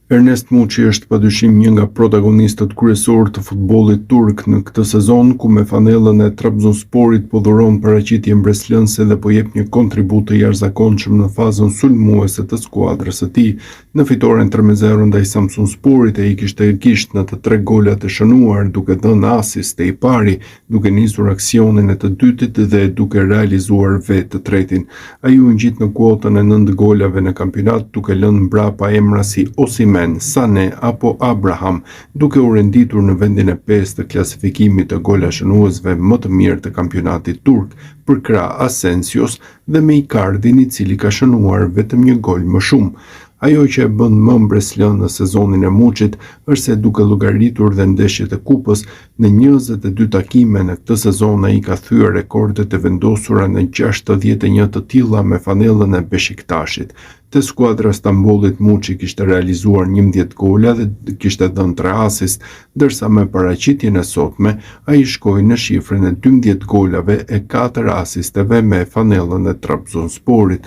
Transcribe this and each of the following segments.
Ernest Muçi është padyshim një nga protagonistët kryesorë të futbollit turk në këtë sezon, ku me fanellën e Trabzonsporit po dhuron paraqitje mbreslënse dhe po jep një kontribut të jashtëzakonshëm në fazën sulmuese të skuadrës së tij. Në fitoren 3-0 ndaj Samsunsporit ai kishte në të 3 golat e shënuar, duke dhënë asist e i pari, duke nisur aksionin e të dytit dhe duke realizuar vetë të tretin. Ai u ngjit në kuotën e 9 golave në kampionat, duke lënë mbrapa emra si Osimhen, Sane apo Abraham, duke u renditur në vendin e 5 të klasifikimit të gola shënuesve më të mirë të kampionatit turk, përkrah Asensios dhe me Icardin, i cili ka shënuar vetëm një gol më shumë. Ajo që e bën më mbreslën në sezonin e Muçit është se duke llogaritur dhe ndeshjet e kupës, në 22 takime në këtë sezon ai ka thyer rekordet e vendosura në 61 të tilla me fanellën e Beşiktaşit. Te skuadra Stambollit Muçi kishte realizuar 11 gola dhe kishte dhënë 3 asist, ndërsa me paraqitjen e sotme ai shkoi në shifrën e 12 golave e 4 asisteve me fanellën e Trabzonsporit.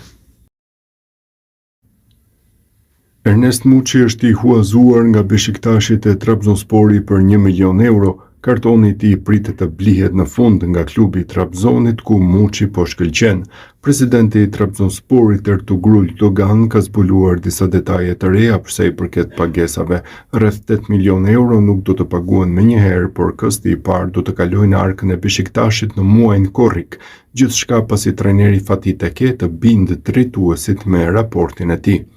Ernest Muçi është i huazuar nga Beşiktaşi te Trabzonspori për 1 milion euro. Kartoni i tij pritet të blihet në fund nga klubi i Trabzonit, ku Muçi po shkëlqen. Presidenti i Trabzonsporit Ertugrul Dogan ka zbuluar disa detaje të reja përsa i përket pagesave. Rreth 8 milion euro nuk do të paguhen menjëherë, por kësti i parë do të kalojë në arkën e Beşiktaşit në muajin korrik. Gjithçka pasi trajneri Fatih Tekke të bindë drejtuesit me raportin e tij.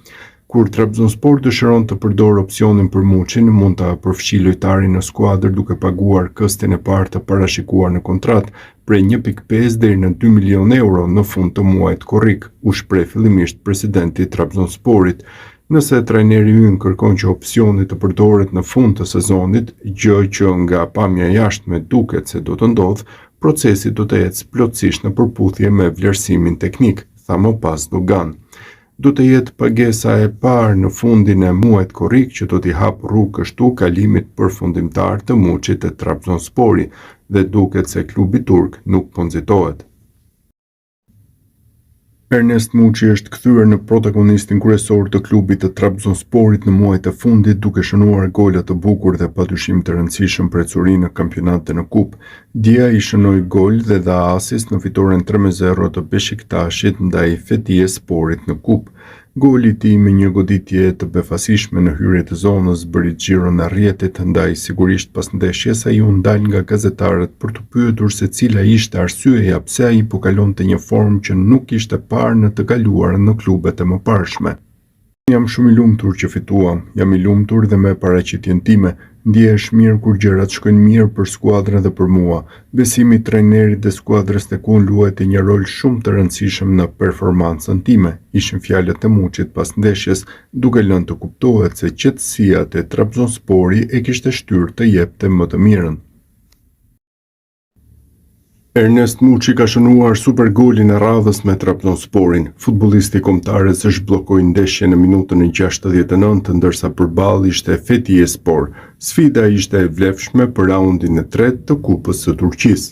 Kur Trabzonspor dëshiron të përdor opsionin për Muçin, mund ta përfshijë lojtarin në skuadër duke paguar këstin e parë të parashikuar në kontratë, prej 1.5 deri në 2 milion euro në fund të muajit korrik, u shpreh fillimisht presidenti i Trabzonsporit. Nëse trajneri ynë kërkon që opsioni të përdoret në fund të sezonit, gjë që nga pamja jashtme duket se do të ndodhë, procesi do të ecë plotësisht në përputhje me vlerësimin teknik, tha më pas Dogan. Do të jetë pagesa e parë në fundin e muajit korrik që do t'i hapë rrugë kështu kalimit përfundimtar të Muçit te Trabzonspori, dhe duket se klubi turk nuk po nxitohet. Ernest Muçi është kthyer në protagonistin kryesor të klubit të Trabzonsporit në muajt e fundit, duke shënuar gola të bukur dhe padyshim të rëndësishëm për ecurinë në kampionat dhe në kupë. Dje ai shënoi gol dhe dha asist në fitoren 3-0 të Beşiktaşit ndaj Fethiyesporit në kupë. Goli i tij me një goditje të befasishme në hyrje të zonës bëri xhiron e rrjetit, ndaj sigurisht pas ndeshjes ai u ndal nga gazetarët për të pyetur se cila ishte arsyeja pse ai po kalonte një formë që nuk ishte parë në të kaluarën në klubet e mëparshme. Jam shumë i lumtur që fituam, jam i lumtur dhe me paraqitjen time. Ndjehesh mirë kur gjërat shkojnë mirë për skuadrën dhe për mua. Besimi i trajnerit dhe skuadrës tek unë luajti një rol shumë të rëndësishëm në performancën time, ishin fjalët e Muçit pas ndeshjes, duke lënë të kuptohet se qetësia te Trabzonspori e kishte shtyrë të jepte më të mirën. Ernest Muçi ka shënuar super golin e radhës me Trabzonsporin. Futbollisti kombëtarës zhbllokoi ndeshjen në minutën e 69, ndërsa përballë ishte Fethiyespor. Sfida ishte e vlefshme për raundin e 3 të Kupës së Turqisë.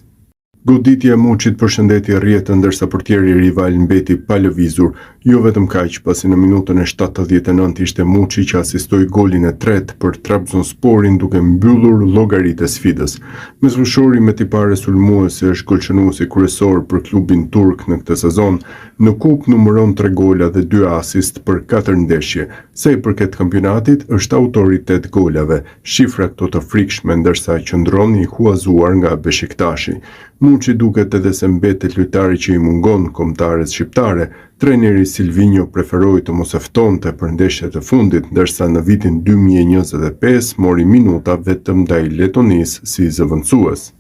Goditja e Muçit përshëndeti rrjetë, ndërsa portieri rival mbeti pa lëvizur. Jo vetëm kaq, pasi në minutën e 79 ishte Muçi që asistoi golin e 3 për Trabzonsporin, duke mbyllur llogaritë e sfidës. Mesfushori me tipare sulmuese është golshënuesi kryesor për klubin turk në këtë sezon. Në kupë numëron 3 gola dhe 2 asist për 4 ndeshje. Sa i përket kampionatit, është autori 8 golave, shifra këto të frikshme, ndërsa qëndron i huazuar nga Beşiktaşi. Muçi duket edhe se mbetet lojtari që i mungon kombëtares shqiptare. Trajneri Silvinho preferoi të mos e ftonte për ndeshjet e fundit, ndërsa në vitin 2025 mori minuta vetëm ndaj Letonisë si zëvendësues.